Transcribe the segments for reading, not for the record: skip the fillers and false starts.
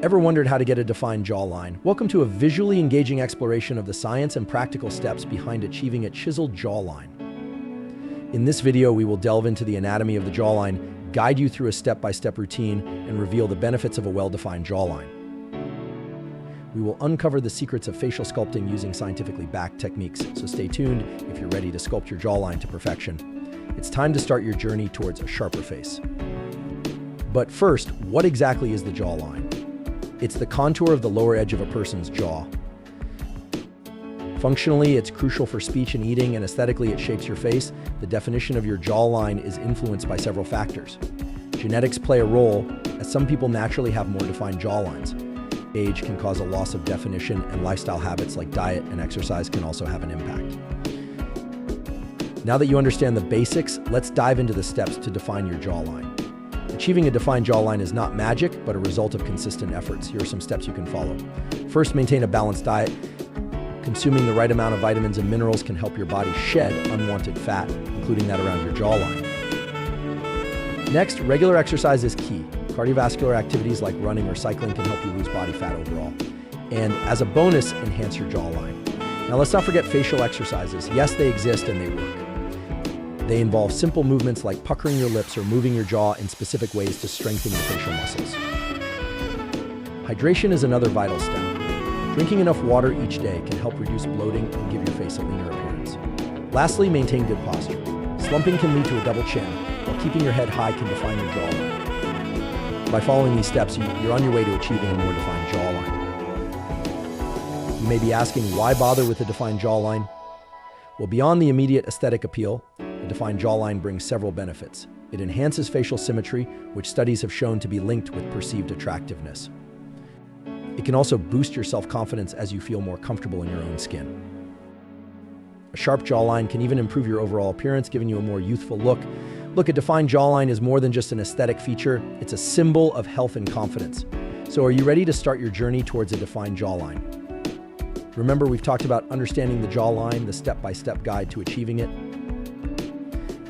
Ever wondered how to get a defined jawline? Welcome to a visually engaging exploration of the science and practical steps behind achieving a chiseled jawline. In this video, we will delve into the anatomy of the jawline, guide you through a step-by-step routine, and reveal the benefits of a well-defined jawline. We will uncover the secrets of facial sculpting using scientifically backed techniques, so stay tuned if you're ready to sculpt your jawline to perfection. It's time to start your journey towards a sharper face. But first, what exactly is the jawline? It's the contour of the lower edge of a person's jaw. Functionally, it's crucial for speech and eating, and aesthetically, it shapes your face. The definition of your jawline is influenced by several factors. Genetics play a role, as some people naturally have more defined jawlines. Age can cause a loss of definition, and lifestyle habits like diet and exercise can also have an impact. Now that you understand the basics, let's dive into the steps to define your jawline. Achieving a defined jawline is not magic, but a result of consistent efforts. Here are some steps you can follow. First, maintain a balanced diet. Consuming the right amount of vitamins and minerals can help your body shed unwanted fat, including that around your jawline. Next, regular exercise is key. Cardiovascular activities like running or cycling can help you lose body fat overall. And as a bonus, enhance your jawline. Now let's not forget facial exercises. Yes, they exist and they work. They involve simple movements like puckering your lips or moving your jaw in specific ways to strengthen your facial muscles. Hydration is another vital step. Drinking enough water each day can help reduce bloating and give your face a leaner appearance. Lastly, maintain good posture. Slumping can lead to a double chin, while keeping your head high can define your jawline. By following these steps, you're on your way to achieving a more defined jawline. You may be asking, why bother with a defined jawline? Well, beyond the immediate aesthetic appeal, a defined jawline brings several benefits. It enhances facial symmetry, which studies have shown to be linked with perceived attractiveness. It can also boost your self-confidence as you feel more comfortable in your own skin. A sharp jawline can even improve your overall appearance, giving you a more youthful look. Look, a defined jawline is more than just an aesthetic feature. It's a symbol of health and confidence. So are you ready to start your journey towards a defined jawline? Remember, we've talked about understanding the jawline, the step-by-step guide to achieving it,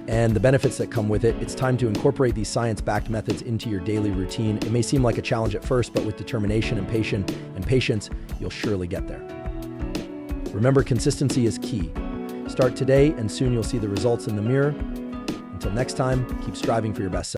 and the benefits that come with it. It's time to incorporate these science-backed methods into your daily routine. It may seem like a challenge at first, but with determination and patience, you'll surely get there. Remember, consistency is key. Start today, and soon you'll see the results in the mirror. Until next time, keep striving for your best self.